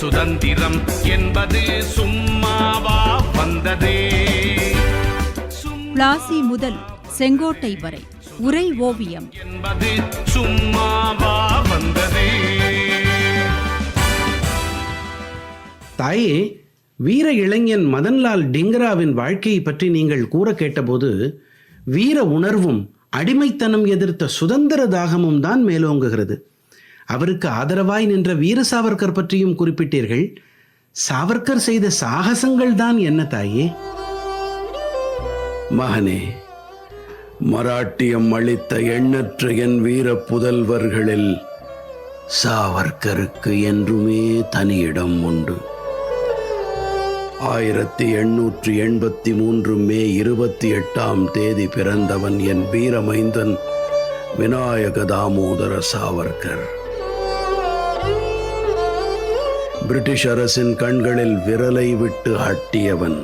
சுதந்திரம் என்பது சும்மாவா வந்ததே. பிளாசி முதல் செங்கோட்டை வரை உரை ஓவியம் என்பது சும்மாவா வந்ததே. தாயே, வீர இளைஞன் மதன்லால் டிங்கராவின் வாழ்க்கையை பற்றி நீங்கள் கூற கேட்டபோது வீர உணர்வும் அடிமைத்தனம் எதிர்த்த சுதந்திர தாகமும் தான் மேலோங்குகிறது. அவருக்கு ஆதரவாய் நின்ற வீர சாவர்கர் பற்றியும் குறிப்பிட்டீர்கள். சாவர்கர் செய்த சாகசங்கள் தான் என்ன தாயே? மகனே, மராட்டியம் அளித்த எண்ணற்ற என் வீர புதல்வர்களில் சாவர்கருக்கு என்றுமே தனியிடம் உண்டு. 1883 மே 28 பிறந்தவன் என் வீரமைந்தன் விநாயக தாமோதர சாவர்கர். பிரிட்டிஷ் அரசின் கண்களில் விரலை விட்டு ஆட்டியவன்.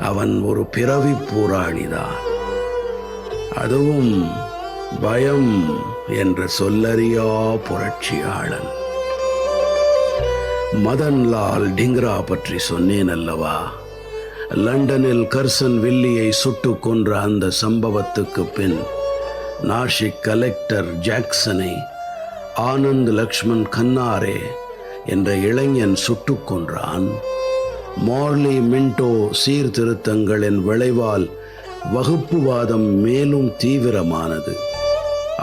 அவன் ஒரு பிறவி போராளிதான். அதுவும் பயம் என்ற சொல்லறியா புரட்சியாளன். மதன்லால் டிங்கரா பற்றி சொன்னேன் அல்லவா? லண்டனில் கர்சன் வில்லியை சுட்டுக் கொன்ற அந்த சம்பவத்துக்கு பின் நாசிக் கலெக்டர் ஜாக்சனை ஆனந்த் லக்ஷ்மண் கன்னாரே என்ற இளைஞன் சுட்டுக் கொன்றான். மார்லி மின்டோ சீர்திருத்தங்களின் விளைவால் வகுப்புவாதம் மேலும் தீவிரமானது.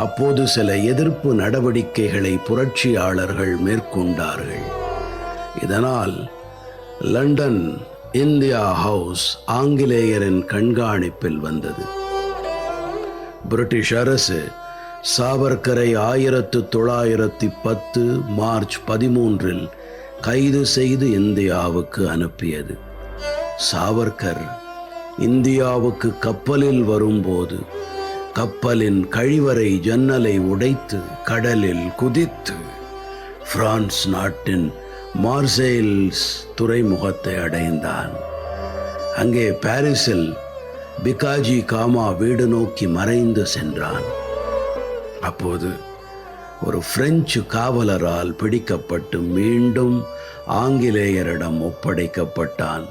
அப்போது சில எதிர்ப்பு நடவடிக்கைகளை புரட்சியாளர்கள் மேற்கொண்டார்கள். இதனால் லண்டன் இந்தியா ஹவுஸ் ஆங்கிலேயரின் கண்காணிப்பில் வந்தது. பிரிட்டிஷ் அரசு சாவர்கரை 1910 மார்ச் 13 கைது செய்து இந்தியாவுக்கு அனுப்பியது. சாவர்கர் இந்தியாவுக்கு கப்பலில் வரும்போது கப்பலின் கழிவறை ஜன்னலை உடைத்து கடலில் குதித்து பிரான்ஸ் நாட்டின் மார்செயில்ஸ் துறைமுகத்தை அடைந்தான். அங்கே பாரிஸில் பிகாஜி காமா வீடு நோக்கி மறைந்து சென்றான். அப்போது ஒரு பிரெஞ்சு காவலரால் பிடிக்கப்பட்டு மீண்டும் ஆங்கிலேயரிடம் ஒப்படைக்கப்பட்டான்.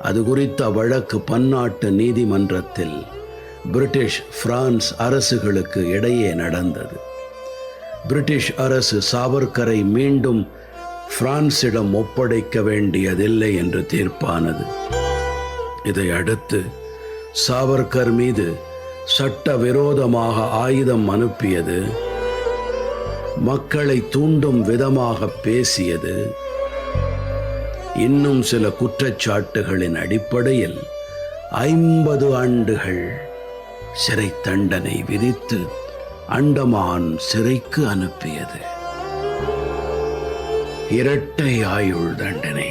அது குறித்த வழக்கு பன்னாட்டு நீதிமன்றத்தில் பிரிட்டிஷ் பிரான்ஸ் அரசுகளுக்கு இடையே நடந்தது. பிரிட்டிஷ் அரசு சாவர்கரை மீண்டும் பிரான்சிடம் ஒப்படைக்க வேண்டியதில்லை என்று தீர்ப்பானது. இதை அடுத்து சாவர்கர் மீது சட்டவிரோதமாக ஆயுதம் அனுப்பியது, மக்களை தூண்டும் விதமாக பேசியது, இன்னும் சில குற்றச்சாட்டுகளின் அடிப்படையில் 50 ஆண்டுகள் சிறை தண்டனை விதித்து அண்டமான் சிறைக்கு அனுப்பியது. இரட்டை ஆயுள் தண்டனை,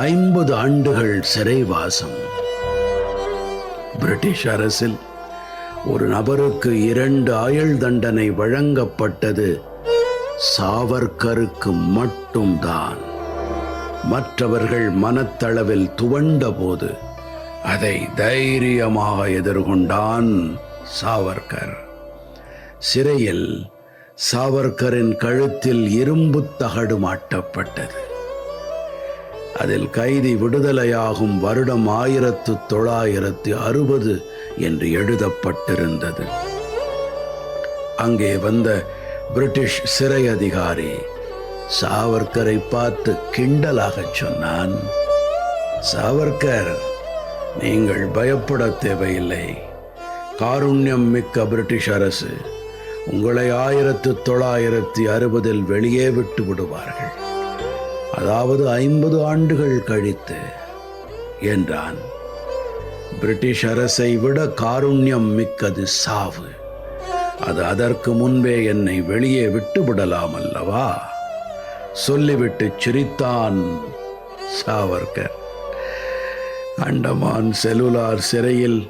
50 ஆண்டுகள் சிறைவாசம். பிரிட்டிஷ் அரசில் ஒரு நபருக்கு 2 ஆயுள் தண்டனை வழங்கப்பட்டது சாவர்கருக்கு மட்டும்தான். மற்றவர்கள் மனத்தளவில் துவண்ட போது அதை தைரியமாக எதிர்கொண்டான் சாவர்கர். சிறையில் சாவர்கரின் கழுத்தில் இரும்பு தகடு மாட்டப்பட்டது. அதில் கைதி விடுதலையாகும் வருடம் 1960 என்று எழுதப்பட்டிருந்தது. அங்கே வந்த பிரிட்டிஷ் சிறை அதிகாரி சாவர்கரை பார்த்து கிண்டலாக சொன்னான், சாவர்கர், நீங்கள் பயப்பட தேவையில்லை. காருண்யம் மிக்க பிரிட்டிஷ் அரசு உங்களை 1960 வெளியே விட்டு விடுவார்கள், அதாவது 50 ஆண்டுகள் கழித்து என்றான். பிரிட்டிஷ் அரசை விட காருண்யம் மிக்கது சாவு. அது அதற்கு முன்பே என்னை வெளியே விட்டு விடலாம் அல்லவா? சொல்லிவிட்டு சிரித்தான் சாவர்கர். அண்டமான் செல்லுலார் சிறையில்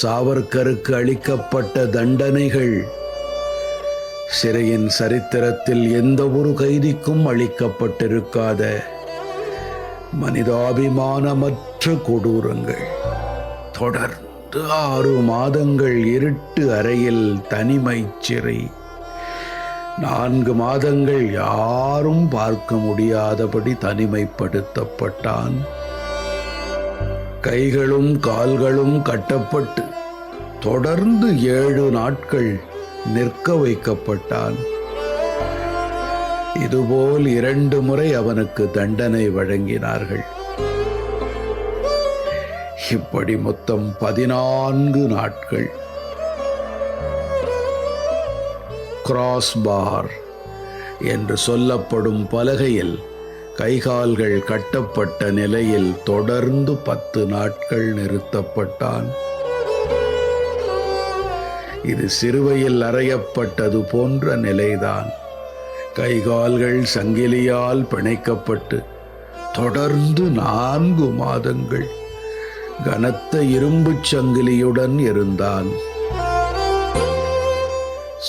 சாவர்கருக்கு அளிக்கப்பட்ட தண்டனைகள் சிறையின் சரித்திரத்தில் எந்த ஒரு கைதிக்கும் அளிக்கப்பட்டிருக்காத மனிதாபிமானமற்ற கொடூரங்கள். தொடர்ந்து 6 மாதங்கள் இருட்டு அறையில் தனிமை சிறை, 4 மாதங்கள் யாரும் பார்க்க முடியாதபடி தனிமைப்படுத்தப்பட்டான். கைகளும் கால்களும் கட்டப்பட்டு தொடர்ந்து 7 நாட்கள் நிற்க வைக்கப்பட்டான். இதுபோல் 2 முறை அவனுக்கு தண்டனை வழங்கினார்கள். இப்படி மொத்தம் 14 நாட்கள். கிராஸ் பார் என்று சொல்லப்படும் பலகையில் கைகால்கள் கட்டப்பட்ட நிலையில் தொடர்ந்து 10 நாட்கள் நிறுத்தப்பட்டான். இது சிறுவையில் அறையப்பட்டது போன்ற நிலைதான். கைகால்கள் சங்கிலியால் பிணைக்கப்பட்டு தொடர்ந்து 4 மாதங்கள் கனத்த இரும்புச் சங்கிலியுடன் இருந்தான்.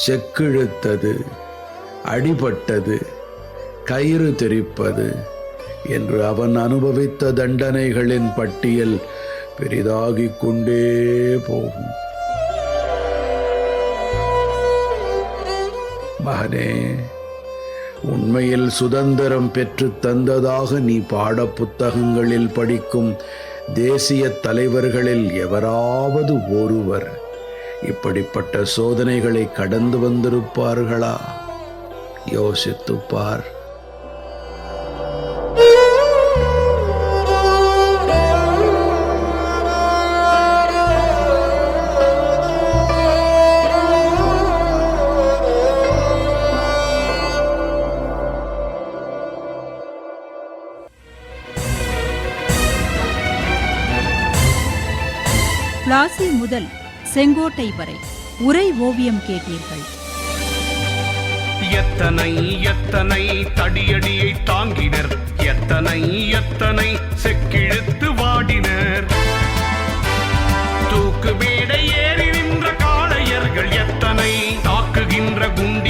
செக்கிழுத்தது, அடிபட்டது, கயிறு திரிப்பது என்று அவன் அனுபவித்த தண்டனைகளின் பட்டியல் பெரிதாகிக் கொண்டே போகும். மகனே, உண்மையில் சுதந்திரம் பெற்று தந்ததாக நீ பாட புத்தகங்களில் படிக்கும் தேசிய தலைவர்களில் எவராவது ஒருவர் இப்படிப்பட்ட சோதனைகளை கடந்து வந்திருப்பார்களா? யோசித்துப்பார். பிளாசி முதல் செங்கோட்டை வரை உரை ஓவியம் கேட்டீர்கள். எத்தனை எத்தனை தடியடியை தாங்கினர், எத்தனை எத்தனை செக்கிழுத்து வாடினர். தூக்கு மேடை ஏறி நின்ற காளையர்கள் எத்தனை, தாக்குகின்ற குண்டு